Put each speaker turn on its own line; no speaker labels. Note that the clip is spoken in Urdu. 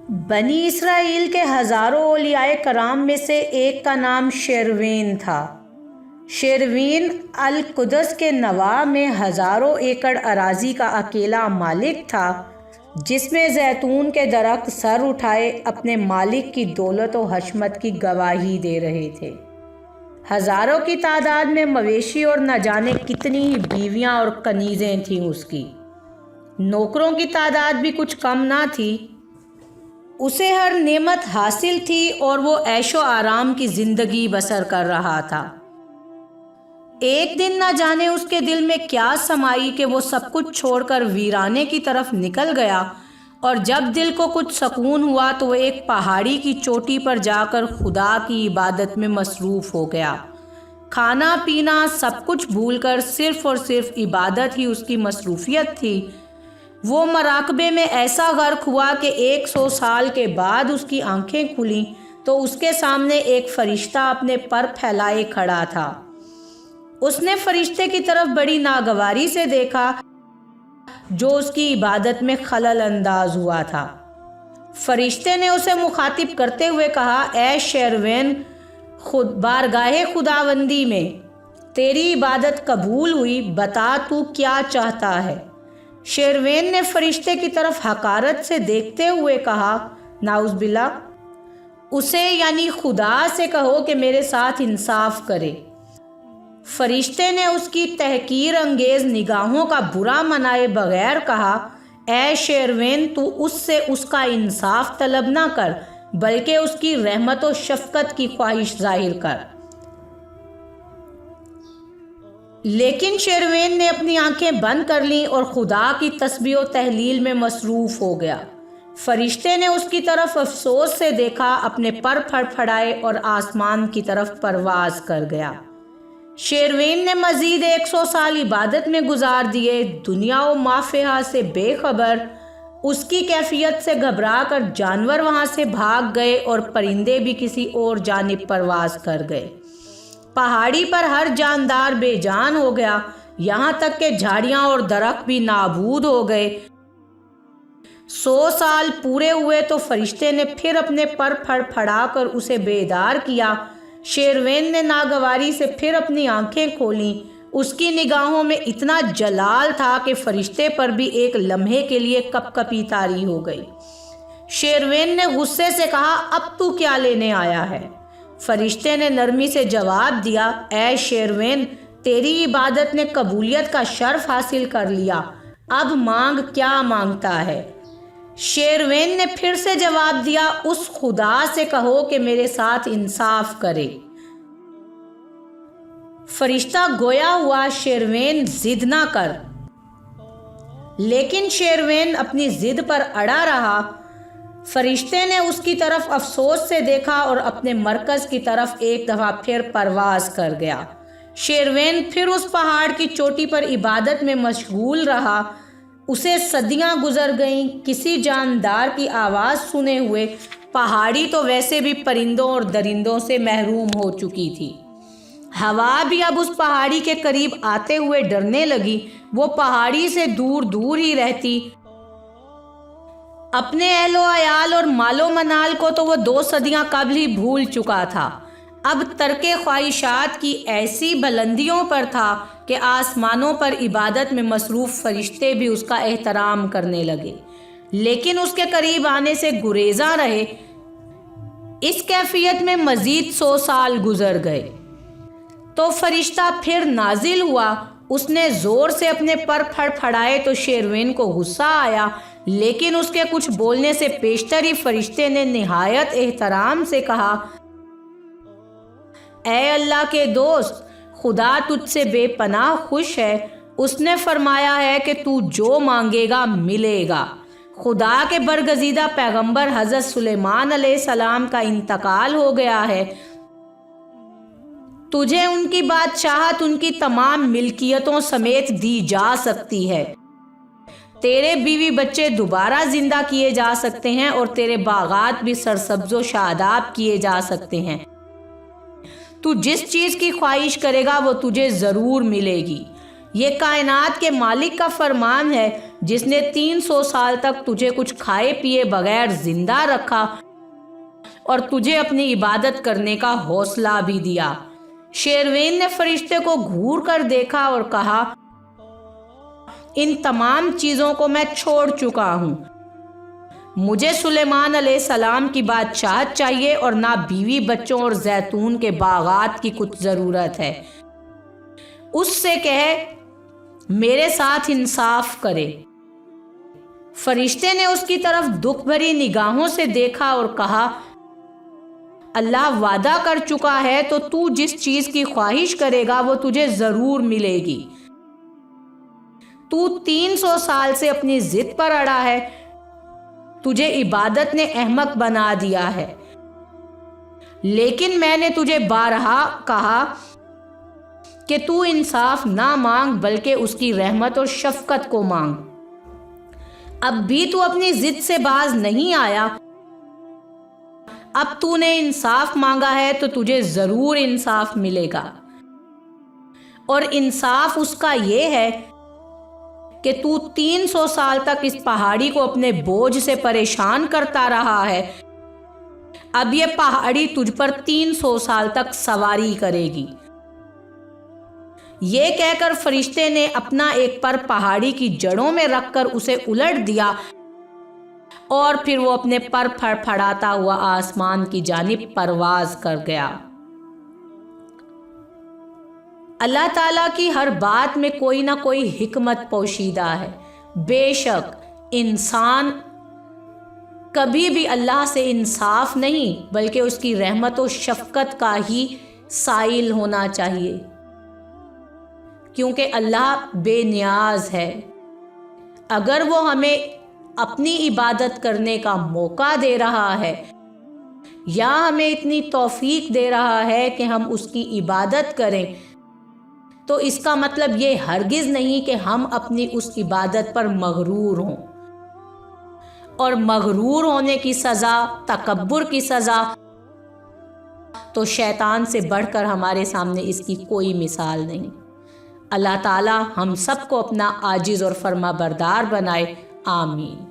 بنی اسرائیل کے ہزاروں اولیاء کرام میں سے ایک کا نام شروین تھا۔ شروین القدس کے نواح میں ہزاروں ایکڑ اراضی کا اکیلا مالک تھا، جس میں زیتون کے درخت سر اٹھائے اپنے مالک کی دولت و حشمت کی گواہی دے رہے تھے۔ ہزاروں کی تعداد میں مویشی اور نہ جانے کتنی ہی بیویاں اور کنیزیں تھیں اس کی۔ نوکروں کی تعداد بھی کچھ کم نہ تھی۔ اسے ہر نعمت حاصل تھی اور وہ عیش و آرام کی زندگی بسر کر رہا تھا۔ ایک دن نہ جانے اس کے دل میں کیا سمائی کہ وہ سب کچھ چھوڑ کر ویرانے کی طرف نکل گیا، اور جب دل کو کچھ سکون ہوا تو وہ ایک پہاڑی کی چوٹی پر جا کر خدا کی عبادت میں مصروف ہو گیا۔ کھانا پینا سب کچھ بھول کر صرف اور صرف عبادت ہی اس کی مصروفیت تھی۔ وہ مراقبے میں ایسا غرق ہوا کہ 100 سال کے بعد اس کی آنکھیں کھلیں تو اس کے سامنے ایک فرشتہ اپنے پر پھیلائے کھڑا تھا۔ اس نے فرشتے کی طرف بڑی ناگواری سے دیکھا جو اس کی عبادت میں خلل انداز ہوا تھا۔ فرشتے نے اسے مخاطب کرتے ہوئے کہا، اے شروین، بارگاہ خداوندی میں تیری عبادت قبول ہوئی، بتا تو کیا چاہتا ہے؟ شروین نے فرشتے کی طرف حقارت سے دیکھتے ہوئے کہا، نعوذ باللہ، اسے یعنی خدا سے کہو کہ میرے ساتھ انصاف کرے۔ فرشتے نے اس کی تحقیر انگیز نگاہوں کا برا منائے بغیر کہا، اے شروین، تو اس سے اس کا انصاف طلب نہ کر، بلکہ اس کی رحمت و شفقت کی خواہش ظاہر کر۔ لیکن شروین نے اپنی آنکھیں بند کر لیں اور خدا کی تسبیح و تہلیل میں مصروف ہو گیا۔ فرشتے نے اس کی طرف افسوس سے دیکھا، اپنے پر پھڑ پھڑائے اور آسمان کی طرف پرواز کر گیا۔ شروین نے مزید 100 سال عبادت میں گزار دیے، دنیا و ما فیہا سے بے خبر۔ اس کی کیفیت سے گھبرا کر جانور وہاں سے بھاگ گئے اور پرندے بھی کسی اور جانب پرواز کر گئے۔ پہاڑی پر ہر جاندار بے جان ہو گیا، یہاں تک کہ جھاڑیاں اور درخت بھی نابود ہو گئے۔ 100 سال پورے ہوئے تو فرشتے نے پھر اپنے پر پھڑ پھڑا کر اسے بیدار کیا۔ شروین نے ناگواری سے پھر اپنی آنکھیں کھولیں۔ اس کی نگاہوں میں اتنا جلال تھا کہ فرشتے پر بھی ایک لمحے کے لیے کپ کپی طاری ہو گئی۔ شروین نے غصے سے کہا، اب تو کیا لینے آیا ہے؟ فرشتے نے نرمی سے جواب دیا، اے شروین، تیری عبادت نے قبولیت کا شرف حاصل کر لیا، اب مانگ کیا مانگتا ہے؟ شروین نے پھر سے جواب دیا، اس خدا سے کہو کہ میرے ساتھ انصاف کرے۔ فرشتہ گویا ہوا، شروین ضد نہ کر۔ لیکن شروین اپنی ضد پر اڑا رہا۔ فرشتے نے اس کی طرف افسوس سے دیکھا اور اپنے مرکز کی طرف ایک دفعہ پھر پرواز کر گیا۔ شروین پھر اس پہاڑ کی چوٹی پر عبادت میں مشغول رہا۔ اسے صدیاں گزر گئیں، کسی جاندار کی آواز سنے ہوئے۔ پہاڑی تو ویسے بھی پرندوں اور درندوں سے محروم ہو چکی تھی۔ ہوا بھی اب اس پہاڑی کے قریب آتے ہوئے ڈرنے لگی۔ وہ پہاڑی سے دور دور ہی رہتی۔ اپنے اہل و عیال اور مال و منال کو تو وہ 2 صدیاں قبل ہی بھول چکا تھا۔ اب ترک خواہشات کی ایسی بلندیوں پر تھا کہ آسمانوں پر عبادت میں مصروف فرشتے بھی اس کا احترام کرنے لگے، لیکن اس کے قریب آنے سے گریزاں رہے۔ اس کیفیت میں مزید 100 سال گزر گئے تو فرشتہ پھر نازل ہوا۔ اس نے زور سے اپنے پر پھڑ پھڑائے تو شروین کو غصہ آیا، لیکن اس کے کچھ بولنے سے پیشتر ہی فرشتے نے نہایت احترام سے کہا، اے اللہ کے دوست، خدا تجھ سے بے پناہ خوش ہے۔ اس نے فرمایا ہے کہ تو جو مانگے گا ملے گا۔ خدا کے برگزیدہ پیغمبر حضرت سلیمان علیہ السلام کا انتقال ہو گیا ہے۔ تجھے ان کی بادشاہت ان کی تمام ملکیتوں سمیت دی جا سکتی ہے۔ تیرے بیوی بچے دوبارہ زندہ کیے جا سکتے ہیں اور تیرے باغات بھی سرسبز و شاداب کیے جا سکتے ہیں۔ تو جس چیز کی خواہش کرے گا وہ تجھے ضرور ملے گی۔ یہ کائنات کے مالک کا فرمان ہے جس نے 300 سال تک تجھے کچھ کھائے پیے بغیر زندہ رکھا اور تجھے اپنی عبادت کرنے کا حوصلہ بھی دیا۔ شیروین نے فرشتے کو گھور کر دیکھا اور کہا، ان تمام چیزوں کو میں چھوڑ چکا ہوں، مجھے سلیمان علیہ السلام کی بادشاہت چاہیے اور نہ بیوی بچوں اور زیتون کے باغات کی کچھ ضرورت ہے۔ اس سے کہے میرے ساتھ انصاف کرے۔ فرشتے نے اس کی طرف دکھ بھری نگاہوں سے دیکھا اور کہا، اللہ وعدہ کر چکا ہے تو جس چیز کی خواہش کرے گا وہ تجھے ضرور ملے گی۔ تو 300 سال سے اپنی ضد پر اڑا ہے، تجھے عبادت نے احمق بنا دیا ہے، لیکن میں نے تجھے بارہا کہا کہ تو انصاف نہ مانگ بلکہ اس کی رحمت اور شفقت کو مانگ۔ اب بھی تو اپنی ضد سے باز نہیں آیا، اب تو نے انصاف مانگا ہے تو تجھے ضرور انصاف ملے گا، اور انصاف اس کا یہ ہے کہ تو 300 سال تک اس پہاڑی کو اپنے بوجھ سے پریشان کرتا رہا ہے، اب یہ پہاڑی تجھ پر 300 سال تک سواری کرے گی۔ یہ کہہ کر فرشتے نے اپنا ایک پر پہاڑی کی جڑوں میں رکھ کر اسے الٹ دیا اور پھر وہ اپنے پر پھڑپھڑاتا ہوا آسمان کی جانب پرواز کر گیا۔ اللہ تعالیٰ کی ہر بات میں کوئی نہ کوئی حکمت پوشیدہ ہے۔ بے شک انسان کبھی بھی اللہ سے انصاف نہیں بلکہ اس کی رحمت و شفقت کا ہی سائل ہونا چاہیے، کیونکہ اللہ بے نیاز ہے۔ اگر وہ ہمیں اپنی عبادت کرنے کا موقع دے رہا ہے یا ہمیں اتنی توفیق دے رہا ہے کہ ہم اس کی عبادت کریں، تو اس کا مطلب یہ ہرگز نہیں کہ ہم اپنی اس عبادت پر مغرور ہوں، اور مغرور ہونے کی سزا، تکبر کی سزا تو شیطان سے بڑھ کر ہمارے سامنے اس کی کوئی مثال نہیں۔ اللہ تعالی ہم سب کو اپنا عاجز اور فرما بردار بنائے، آمین۔